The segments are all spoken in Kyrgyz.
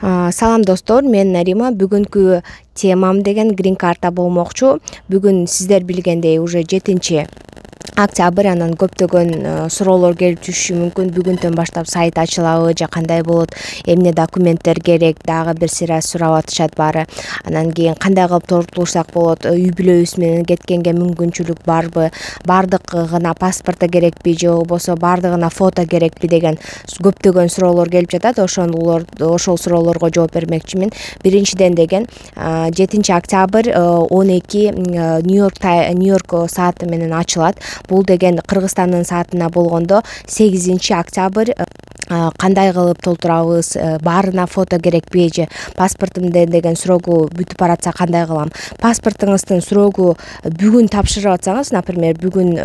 Салам достор, мен Нарима. Бүгүнкү темам деген грин карта болмокчу. Бүгүн сиздер билгендей уже 7-октябрь, анан көптөгөн суроолор келип түшүшү мүмкүн. Бүгүндөн баштап сайт ачылабы же кандай болот, эмне документтер керек, дагы бир сыйра сурап атышат баары. Анан кийин кандай кылып толтурсак болот, үй бүлөбүз менен кеткенге мүмкүнчүлүк барбы, баардыгына паспорта керекпи же болбосо баардыгына фото керекпи деген көптөгөн суроолор келип жатат. Ошол суроолорго жооп бермекчимин. Биринчиден деген 7-октябрь 12 Нью-Йорк сааты менен ачылат. Бул деген Кыргызстандын саатына болгондо 8-октябрь кандай кылып толтурабыз, баарына фото керекпи же паспортумда деген суроогу бүтүп баратса кандай кылам. Паспортуңуздун суроогу бүгүн тапшырып атсаңыз, например, бүгүн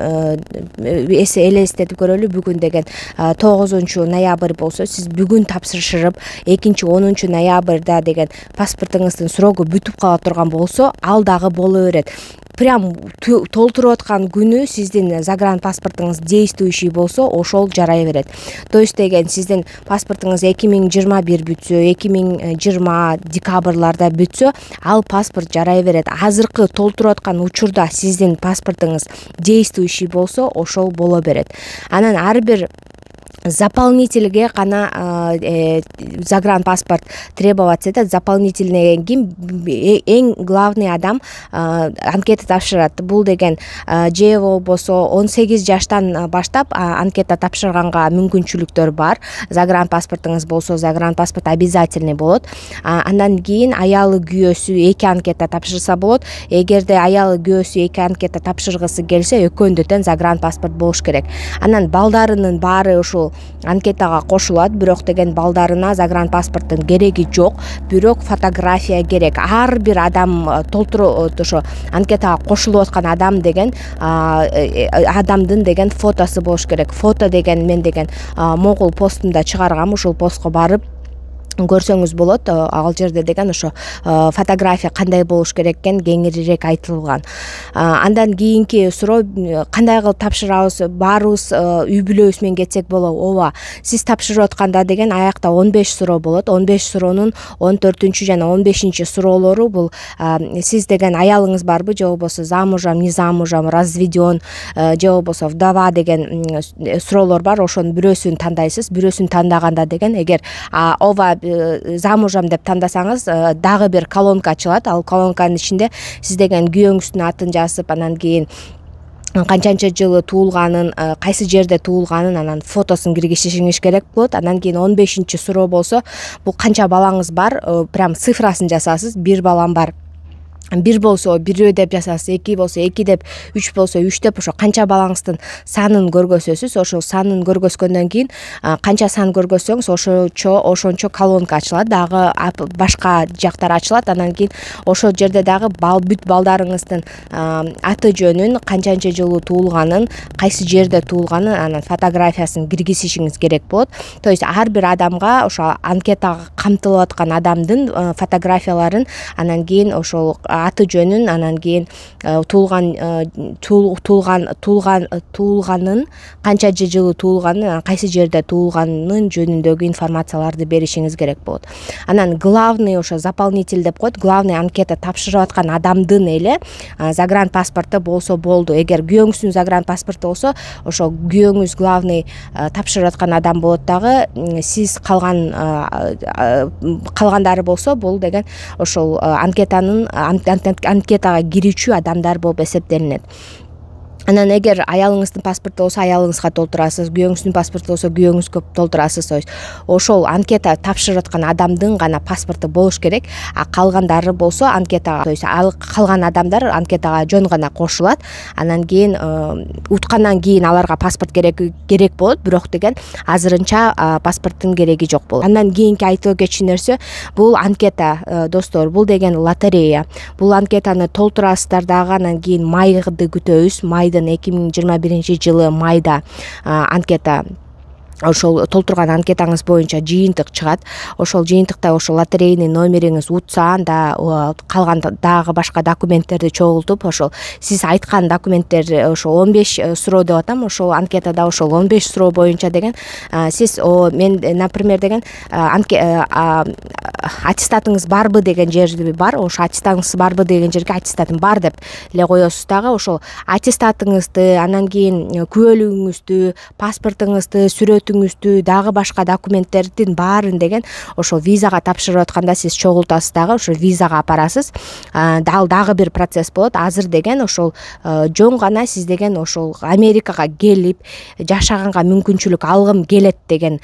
элестетип көрөлү, бүгүн деген 9-ноябрь болсо, сиз бүгүн тапшырышып, 2-10-ноябрда деген паспортуңуздун суроогу бүтүп кала турган болсо, ал дагы боло берет. Прям толтуруп аткан күнү сиздин загранпаспортуңуз действующий болсо, ошол жарай берет. То есть деген сиздин паспортуңуз 2021 бүтсө, 2020 декабрларда бүтсө, ал паспорт жарай берет. Азыркы толтуруп аткан учурда сиздин паспортуңуз действующий болсо, ошол боло берет. Анан ар бир заполнительге гана загранпаспорт требоваться этет. Заполнительный ким? Эң главный адам анкета тапшырат. Бул деген же болбосо 18 жаштан баштап анкета тапшырганга мүмкүнчүлүктөр бар. Загранпаспортуңуз болсо, загранпаспорт обязательный болот. Андан кийин аялы күйөөсү 2 анкета тапшырса болот. Эгерде аялы күйөөсү 2 анкета тапшыргысы келсе, экөөндө тең загранпаспорт болуш керек. Анан балдарынын баары ушул анкетага кошулат, бирок деген балдарына загранпаспорттун кереги жок, бирок фотография керек. Ар бир адам ошо анкетага кошулуп аткан адам деген адамдын деген фотосу болуш керек. Фото деген мен деген Могул постумда чыгаргам, ушул постко барып көрсөңүз болот. Ал жерде деген ошо фотография кандай болуш керек экен кеңирирээк айтылган. Андан кийинки суроо, кандай кылып тапшырабыз, баарыбыз үй бүлөбүз менен кетсек болобу? Ооба, сиз тапшырып атканда деген аякта 15 суроо болот. 15 суроонун 14 жана 15 суроолору бул сиз деген аялыңыз барбы, же болбосо замужем, не замужем, разведен, же болбосо вдова деген суроолор бар. Ошонун бирөөсүн тандайсыз. Бирөөсүн тандаганда деген эгер ова замужем деп тандасаңыз, дагы бир колонка ачылат. Ал колонканын ичинде сиз деген күйөөңүздүн атын жазып, анан кийин канчанча жылы туулганын, кайсы жерде туулганын, анан фотосун киргизишиңиз керек болот. Анан кийин 15 суроо болсо, бул канча балаңыз бар, прям цифрасын жазасыз. 1 балам бар, 1 болсо 1 деп жазасыз, 2 болсо 2 деп, 3 болсо 3 деп, ошо канча балаңыздын санын көргөзөсүз. Ошол санын көргөзгөндөн кийин канча сан көргөзсөңүз ошончо колонка ачылат, дагы башка жактар ачылат. Анан кийин ошол жерде дагы бүт балдарыңыздын аты жөнүн, канчанча жылы туулганын, кайсы жерде туулганын, анан фотографиясын киргизишиңиз керек болот. То есть ар бир адамга ошо анкетага камтылып аткан адамдын фотографияларын, анан кийин ошол аты жөнүн, анан кийин туулганын, канча жылы туулганын, кайсы жерде туулганын жөнүндөгү информацияларды беришиңиз керек болот. Анан главный ошо заполнитель деп коет, главный анкета тапшырып аткан адамдын эле загранпаспорту болсо болду. Эгер күйөөңүздүн загранпаспорту болсо, ошо күйөөңүз главный тапшырып аткан адам болот дагы. Сиз калгандары болсо, бул деген ошол анкетага кирүүчү адамдар болуп эсептелинет. Анан эгер аялыңыздын паспорту болсо, аялыңызга толтурасыз, күйөөңүздүн паспорту болсо, күйөөңүзгө толтурасыз. Ошол анкета тапшырып аткан адамдын гана паспорту болуш керек. А калгандары болсо анкетага, то есть калган адамдар анкетага жөн гана кошулат. Анан кийин уткандан кийин аларга паспорт керек болот, бирок деген азырынча паспорттун кереги жок болот. Андан кийинки айтып кетчү нерсе, бул анкета, достор, бул деген лотерея. Бул анкетаны толтурасыздар дагы, анан кийин майды күтөбүз. 2021 жылы майда анкета ошол толтурган анкетаңыз боюнча жыйынтык чыгат. Ошол жыйынтыкта ошол лотерейный номериңиз утса, анда калган дагы башка документтерди чогултуп, ошол сиз айткан документтер, ошол 15 суроо деп атам, ошол анкетада ошол 15 суроо боюнча деген сиз мен, например, деген аттестатыңыз барбы деген жерди бар. Ошо аттестатыңыз барбы деген жерге аттестатым бар деп эле коесуз дагы. Ошол аттестатыңызды, анан кийин күбөлүгүңүздү, паспортуңузду, сүрөтүңүздү, дагы башка документтердин баарын деген ошол визага тапшырып атканда сиз чогултасыз дагы, ошо визага апарасыз. Дагы бир процесс болот. Азыр деген ошол жөн гана сиз деген ошол Америкага келип жашаганга мүмкүнчүлүк алгым келет деген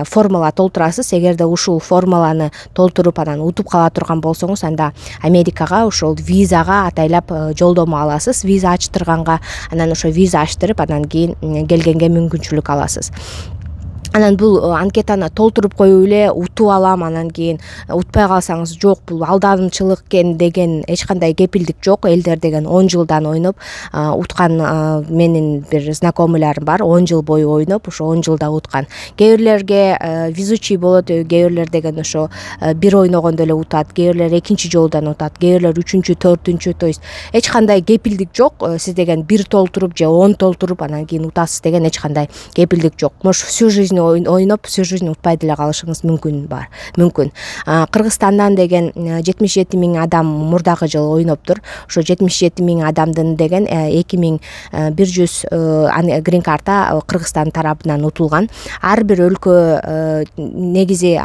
формула толтурасыз. Эгерде ушул формуланы толтуруп анан утуп кала турган болсоңуз, анда Америкага ошол визага атайлап жолдомо аласыз. Виза ачтырганга, анан ошо виза ачтырып, анан кийин келгенге мүмкүнчүлүк аласыз. Анан бул анкетаны толтуруп коюп эле утуп алам, анан кийин утпай калсаңыз жок, бул алдамчылык экен деген эч кандай кепилдик жок. Элдер деген 10 жылдан ойноп уткан менин бир знакомыйларым бар, 10 жыл бою ойноп, ошо 10 жылда уткан. Кээ бирлерге везучий болот, кээ бирлер деген ошо бир ойногондо эле утат, кээ бирлер экинчи жолдон утат, кээ бирлер үчүнчү, төртүнчү. То есть эч кандай кепилдик жок. Сиз деген 1 толтуруп же 10 толтуруп анан кийин утасыз деген эч кандай кепилдик жок. Может, всю жизнь ойноп, всю жизнь утпай деле калышыңыз мүмкүн. Кыргызстандан деген 77 миң адам мурдагы жылы ойноптур. Ошо 77 миң адамдын деген 2100 грин карта Кыргызстан тарабынан утулган. Ар бир өлкө негизи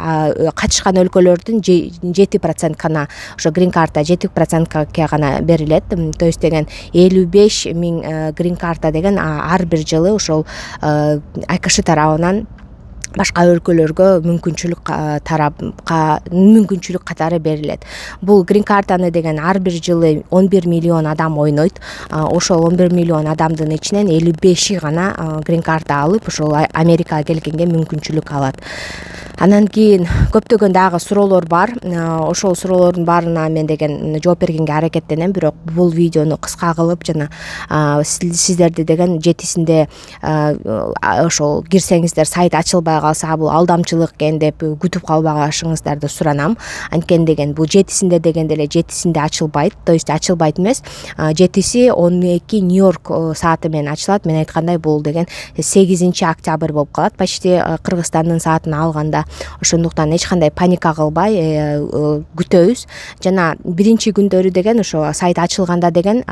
катышкан өлкөлөрдүн 7% гана ошо грин карта 7%га гана берилет. То есть деген 55 миң грин карта деген ар бир жылы ошол АКШ тарабынан башка өлкөлөргө мүмкүнчүлүк катары берилет. Бул грин картаны деген ар бир жылы 11 миллион адам ойнойт. Ошол 11 миллион адамдын ичинен 55 гана грин карта алып, ошол Америкага келгенге мүмкүнчүлүк алат. Анан кийин көптөгөн дагы суроолор бар. Ошол суроолордун баарына мен деген жооп бергенге аракеттенем, бирок бул видеону кыска кылып жана сиздерди деген жетисинде ошол кирсеңиздер сайт ачылбай калса, бул алдамчылык экен деп күтүп калбашыңыздарды суранам. Анткени деген бул жетисинде дегенде эле жетисинде ачылбайт. То есть ачылбайт эмес. Жетиси 12 Нью-Йорк сааты менен ачылат. Мен айткандай бул деген 8 октябрь болуп калат. Почти Кыргызстандын саатын алганда. Ошондуктан эч кандай паника кылбай күтөбүз. Жана биринчи күндөрү деген ошо сайт ачылганда деген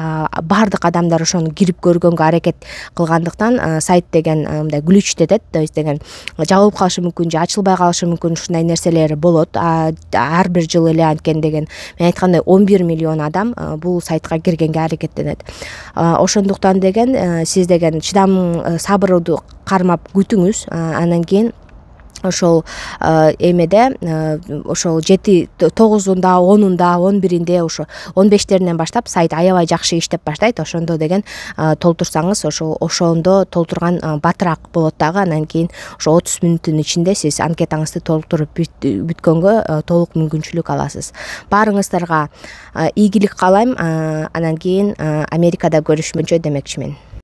бардык адамдар ошону кирип көргөнгө аракет кылгандыктан сайт деген мындай глючтетет. То есть деген жабылып калышы мүмкүн же ачылбай калышы мүмкүн, ушундай нерселер болот. Ар бир жыл эле анткени деген мен айткандай 11 миллион адам бул сайтка киргенге аракеттенет. Ошондуктан деген сиз деген чыдам, сабырды кармап күтүңүз. Анан кийин ошол эмеде ошол 9-унда, 10-унда, 11-инде, ошо 15-теринен баштап сайт аябай жакшы иштеп баштайт. Ошондо деген толтурсаңыз, ошондо толтурган батыраак болот дагы. Анан кийин ошо 30 мүнөттүн ичинде сиз анкетаңызды толтуруп бүткөнгө толук мүмкүнчүлүк аласыз. Баарыңыздарга ийгилик каалайм. Анан кийин Америкада көрүшмөнчө демекчимин.